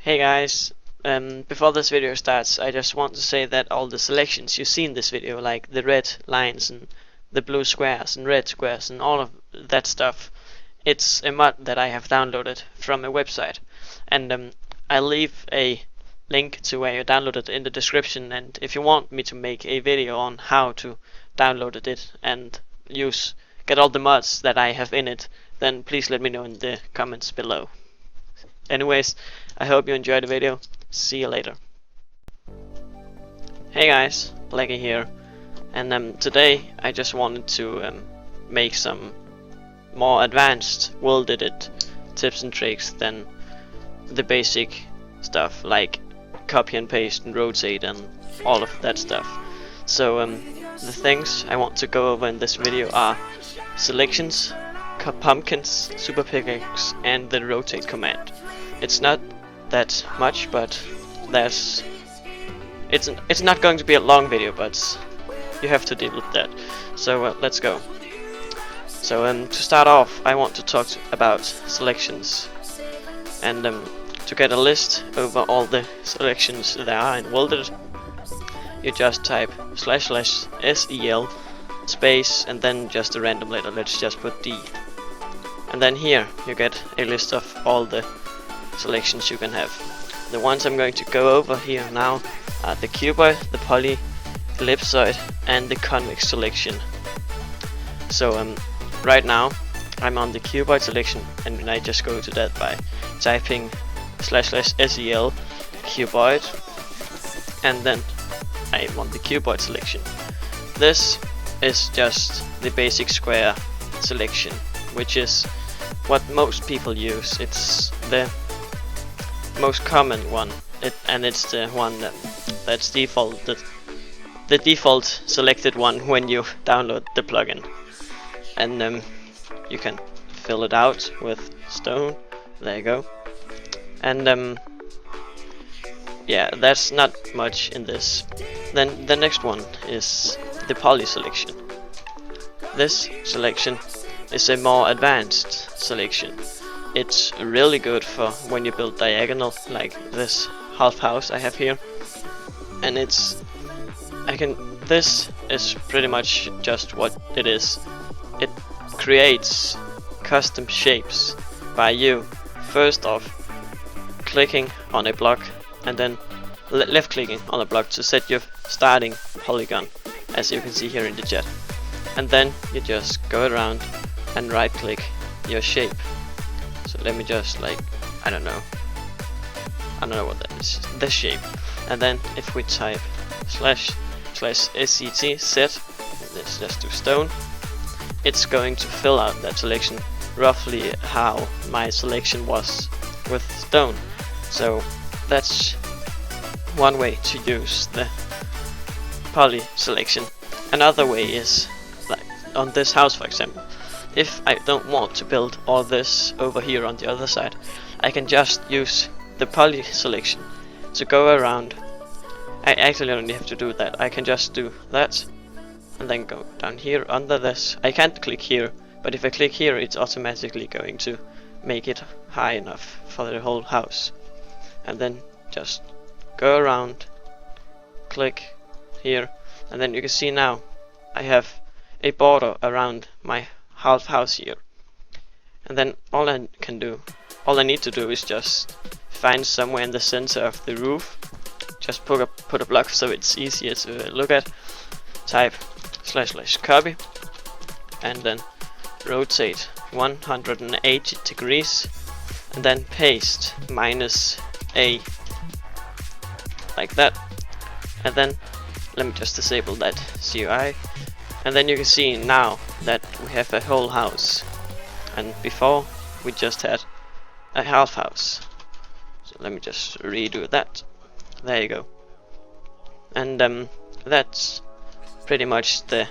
Hey guys, before this video starts, I just want to say that all the selections you see in this video, like the red lines and the blue squares and red squares and all of that stuff, it's a mod that I have downloaded from a website. And I'll leave a link to where you download it in the description, and if you want me to make a video on how to download it and get all the mods that I have in it, then please let me know in the comments below. Anyways, I hope you enjoyed the video. See you later. Hey guys, Blackie here, and today I just wanted to make some more advanced world edit tips and tricks than the basic stuff like copy and paste and rotate and all of that stuff. So the things I want to go over in this video are selections, pumpkins, superpickaxe, and the rotate command. It's not that much, but it's not going to be a long video, but you have to deal with that. So let's go. So to start off, I want to talk about selections, and to get a list over all the selections there are in world edit, you just type //sel space and then just a random letter. Let's just put D, and then here you get a list of all the selections you can have. The ones I'm going to go over here now are the Cuboid, the Poly, Ellipsoid, and the Convex selection. So right now I'm on the Cuboid selection, and I just go to that by typing //sel Cuboid, and then I'm on the Cuboid selection. This is just the basic square selection, which is what most people use. It's the most common one, and it's the one that's defaulted, the default selected one when you download the plugin. And you can fill it out with stone. There you go. And yeah, that's not much in this. Then the next one is the poly selection. This selection is a more advanced selection. It's really good for when you build diagonal, like this half house I have here. And this is pretty much just what it is. It creates custom shapes by you first off clicking on a block and then left clicking on a block to set your starting polygon, as you can see here in the chat. And then you just go around and right click your shape. So let me just, like, I don't know what that is, this shape. And then if we type //set set, let's just do stone, it's going to fill out that selection roughly how my selection was with stone. So that's one way to use the poly selection. Another way is, like on this house for example, if I don't want to build all this over here on the other side, I can just use the poly selection to go around. I actually only have to do that. I can just do that and then go down here under this. I can't click here, but if I click here, it's automatically going to make it high enough for the whole house. And then just go around, click here, and then you can see now I have a border around my half house here. And then all I need to do is just find somewhere in the center of the roof, just put a block so it's easier to look at, type //copy, and then rotate 180 degrees, and then paste -a, like that. And then let me just disable that CUI, and then you can see now that we have a whole house, and before we just had a half house. So let me just redo that. There you go. And that's pretty much the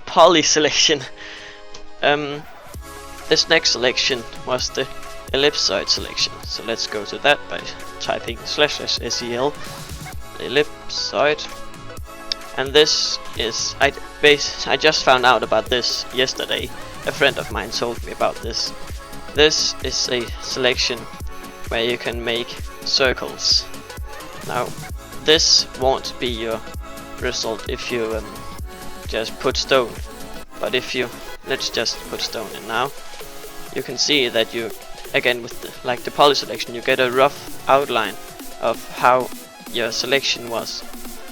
poly selection. This next selection was the ellipsoid selection. So let's go to that by typing //sel ellipsoid. And this is, I just found out about this yesterday. A friend of mine told me about this. This is a selection where you can make circles. Now this won't be your result if you just put stone, but if you, let's just put stone in now, you can see that you, again with the poly selection, you get a rough outline of how your selection was.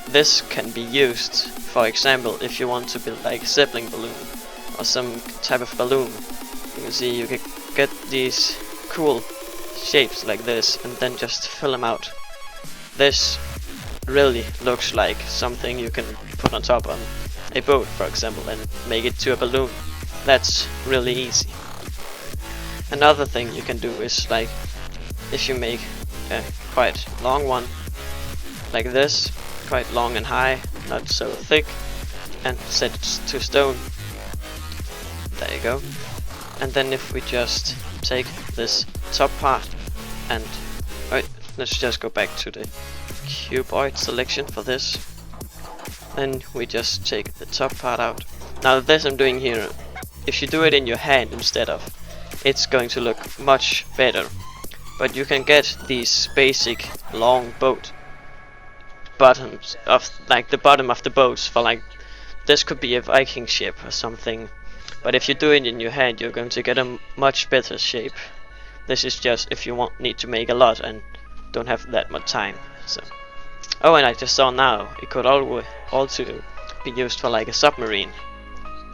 This can be used, for example, if you want to build like a sibling balloon or some type of balloon. You can see you can get these cool shapes like this and then just fill them out. This really looks like something you can put on top of a boat, for example, and make it to a balloon. That's really easy. Another thing you can do is, like, if you make a quite long one like this, quite long and high, not so thick, and set it to stone. There you go. And then if we just take this top part and let's just go back to the cuboid selection for this. Then we just take the top part out. Now this I'm doing here, if you do it in your hand instead of, it's going to look much better. But you can get these basic long boat bottoms of, like, the bottom of the boats for, like, this could be a Viking ship or something. But if you do it in your hand, you're going to get a much better shape. This is just if you need to make a lot and don't have that much time. So, oh, and I just saw now it could also be used for like a submarine.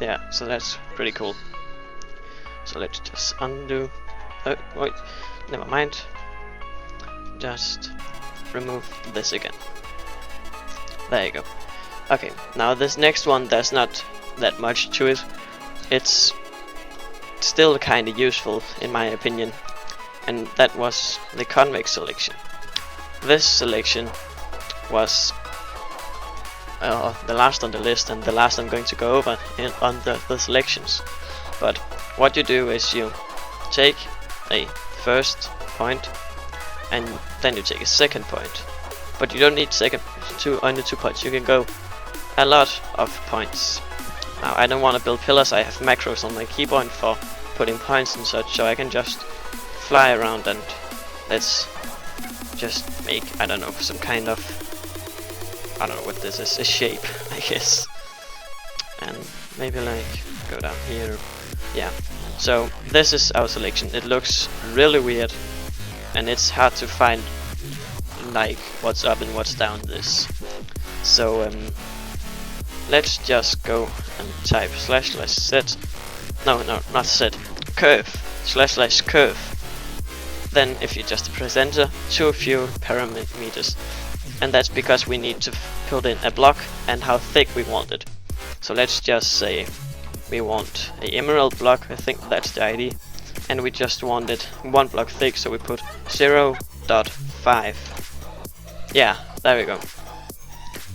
Yeah, so that's pretty cool. So let's just undo. Oh, wait, never mind. Just remove this again. There you go. Okay, now this next one, there's not that much to it. It's still kind of useful in my opinion, and that was the convex selection. This selection was the last on the list and the last I'm going to go over on the selections. But what you do is you take a first point and then you take a second point. But you don't need only 2 points, you can go a lot of points. Now I don't want to build pillars, I have macros on my keyboard for putting points and such, so I can just fly around and let's just make, I don't know, some kind of, I don't know what this is, a shape, I guess. And maybe like go down here. Yeah, so this is our selection. It looks really weird and it's hard to find like what's up and what's down this. So let's just go and type /set, no, not set, curve, /curve. Then if you just press enter, too few parameters. And that's because we need to put in a block and how thick we want it. So let's just say we want a emerald block, I think that's the ID. And we just want it 1 block thick, so we put 0.5. Yeah, there we go.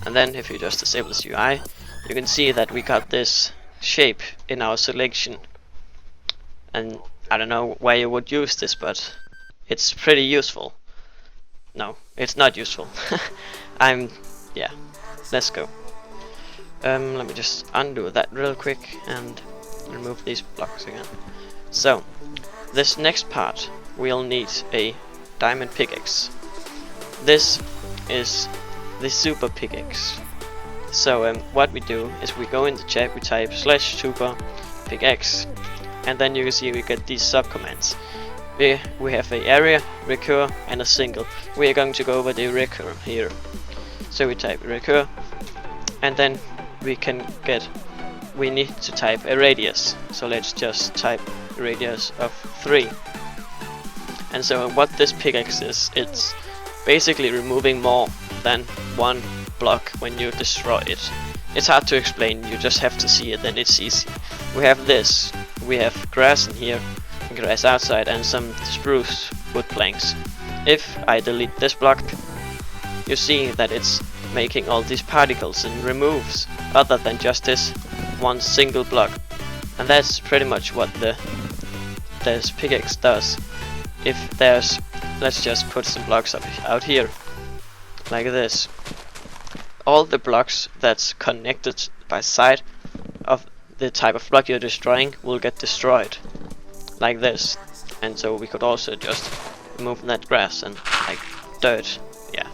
And then if you just disable this UI, you can see that we got this shape in our selection. And I don't know why you would use this, but it's pretty useful. No, it's not useful. Yeah, let's go. Let me just undo that real quick and remove these blocks again. So, this next part, we'll need a diamond pickaxe. This is the super pickaxe. So what we do is we go in the chat, we type /superpickaxe, and then you can see we get these subcommands. We have a area, recur, and a single. We are going to go over the recur here. So we type recur, and then we need to type a radius. So let's just type radius of 3. And so what this pickaxe is, it's basically removing more than 1 block when you destroy it. It's hard to explain, you just have to see it, then it's easy. We have this, we have grass in here, grass outside, and some spruce wood planks. If I delete this block, you see that it's making all these particles and removes other than just this one single block. And that's pretty much what this pickaxe does. If there's, let's just put some blocks out here, like this. All the blocks that's connected by side of the type of block you're destroying will get destroyed, like this. And so we could also just remove that grass and like dirt. Yeah,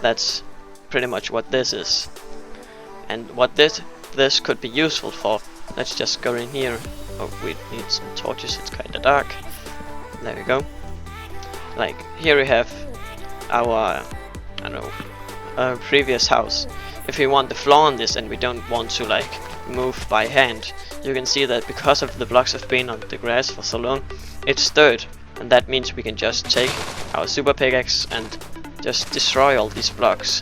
that's pretty much what this is. And what this could be useful for, let's just go in here. Oh, we need some torches, it's kinda dark. There we go. Like, here we have our, I don't know, previous house. If we want the floor on this and we don't want to like move by hand, you can see that because of the blocks have been on the grass for so long, it's stirred. And that means we can just take our super pickaxe and just destroy all these blocks.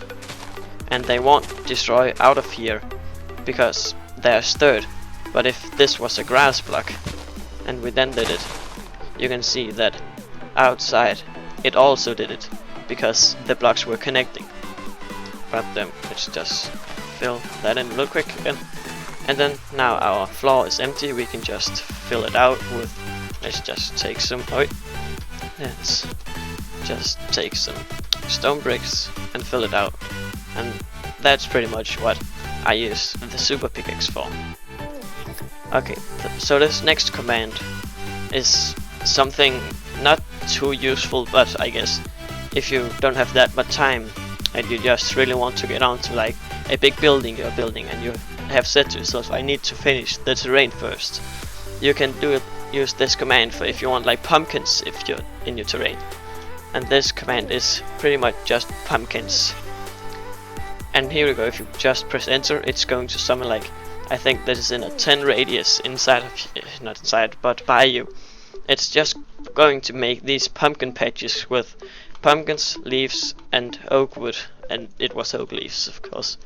And they won't destroy out of here because they're stirred. But if this was a grass block and we then did it, you can see that outside it also did it because the blocks were connecting. But let's just fill that in real quick again. And then now our floor is empty, we can just fill it out with, let's just take some, let's just take some stone bricks and fill it out. And that's pretty much what I use the super pickaxe for. Okay, so this next command is something not too useful, but I guess if you don't have that much time and you just really want to get onto like a big building you're building and you have said to yourself, I need to finish the terrain first, you can use this command for if you want like pumpkins if you're in your terrain. And this command is pretty much just pumpkins. And here we go, if you just press enter, it's going to summon like, I think this is in a 10 radius inside of, not inside, but by you. It's just going to make these pumpkin patches with pumpkins, leaves and oak wood, and it was oak leaves of course.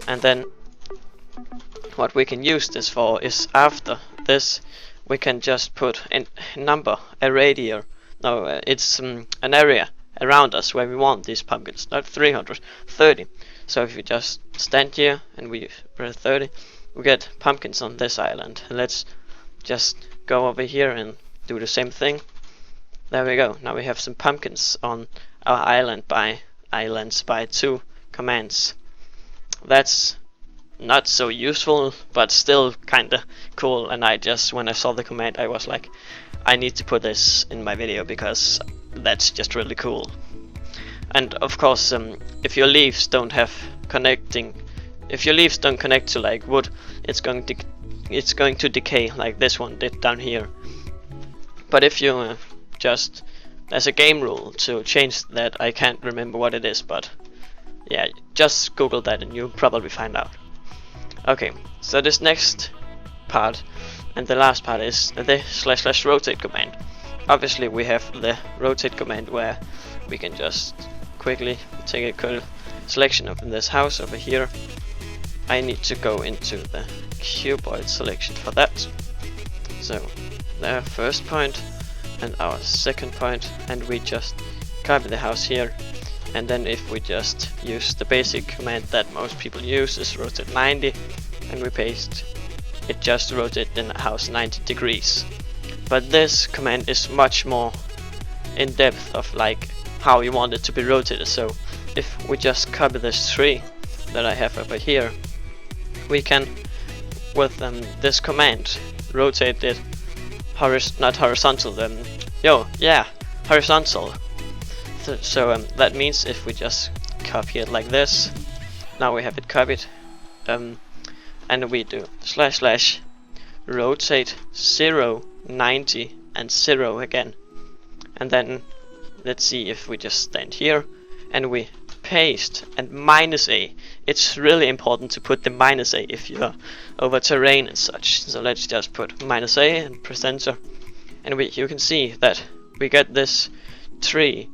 And then what we can use this for is after this we can just put a number, a radius, no, it's an area around us where we want these pumpkins, not 300, 30. So if we just stand here and we press 30, we get pumpkins on this island. And let's just go over here and do the same thing. There we go. Now we have some pumpkins on our islands by 2 commands. That's not so useful, but still kinda cool. And when I saw the command, I was like, I need to put this in my video because that's just really cool. And of course, if your leaves don't connect to like wood, it's going to decay like this one did down here. But if you just, there's a game rule to change that, I can't remember what it is, but yeah, just Google that and you'll probably find out. Okay, so this next part and the last part is the / rotate command. Obviously we have the rotate command where we can just quickly take a quick selection of this house over here. I need to go into the cuboid selection for that. So the first point and our second point, and we just copy the house here. And then if we just use the basic command that most people use is rotate 90, and we paste, it just rotates the house 90 degrees. But this command is much more in depth of like how you want it to be rotated. So if we just copy this tree that I have over here, we can with this command rotate it not horizontal, horizontal. So that means if we just copy it like this, now we have it copied, and we do / rotate 0, 90 and 0 again. And then let's see if we just stand here and we paste and -A. It's really important to put the -A if you're over terrain and such. So let's just put -A and press enter, and you can see that we get this tree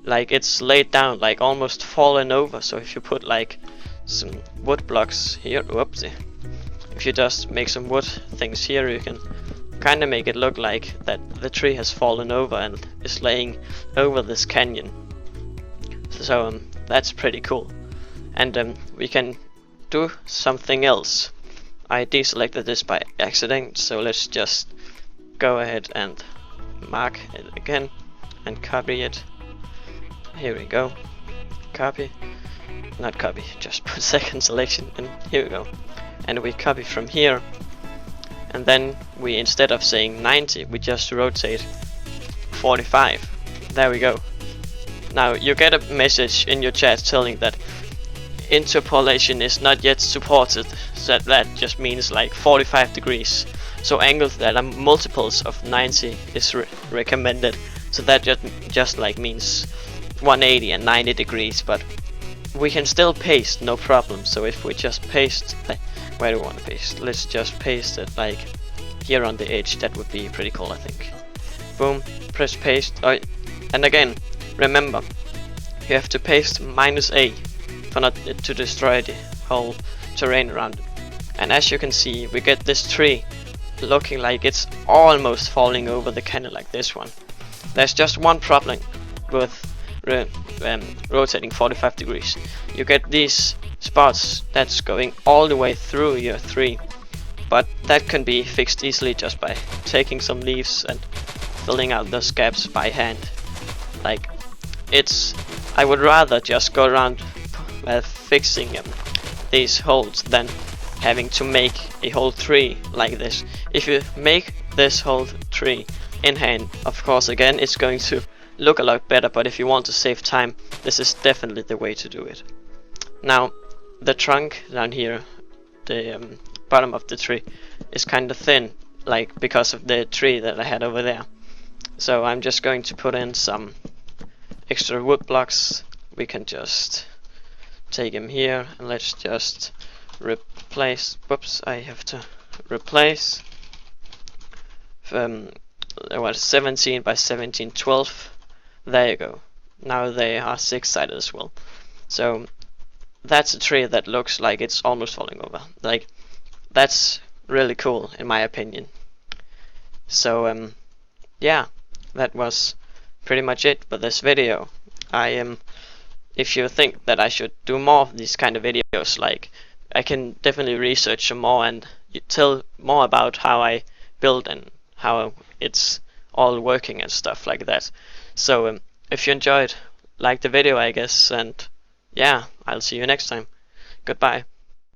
like it's laid down, like almost fallen over. So if you put like some wood blocks here, whoopsie, if you just make some wood things here, you can kind of make it look like that the tree has fallen over and is laying over this canyon. So that's pretty cool. And we can do something else. I deselected this by accident, so let's just go ahead and mark it again and copy it. Here we go. Copy, not copy, just put second selection, and here we go. And we copy from here, and then we, instead of saying 90, we just rotate 45. There we go. Now you get a message in your chat telling that interpolation is not yet supported, so that just means like 45 degrees. So angles that are multiples of 90 is recommended. So that just like means 180 and 90 degrees, but we can still paste, no problem. So if we just paste, where do we want to paste? Let's just paste it like here on the edge. That would be pretty cool, I think. Boom, press paste. Oh, and again, remember, you have to paste -A for not to destroy the whole terrain around it. And as you can see, we get this tree looking like it's almost falling over the cannon like this one. There's just one problem with rotating 45 degrees. You get these spots that's going all the way through your tree, but that can be fixed easily just by taking some leaves and filling out those gaps by hand. Like, I would rather just go around fixing these holes than having to make a whole tree like this. If you make this whole tree in hand, of course, again, it's going to look a lot better, but if you want to save time, this is definitely the way to do it. Now, the trunk down here, the bottom of the tree, is kind of thin, like because of the tree that I had over there. So I'm just going to put in some extra wood blocks. We can just take them here, and let's just replace. Whoops, I have to replace. What, 17 by 17, 12. There you go. Now they are 6-sided as well. So that's a tree that looks like it's almost falling over. Like, that's really cool in my opinion. So yeah, that was pretty much it for this video. If you think that I should do more of these kind of videos, like, I can definitely research some more and tell more about how I build and how it's all working and stuff like that. So if you enjoyed, like the video, I guess, and yeah, I'll see you next time. Goodbye.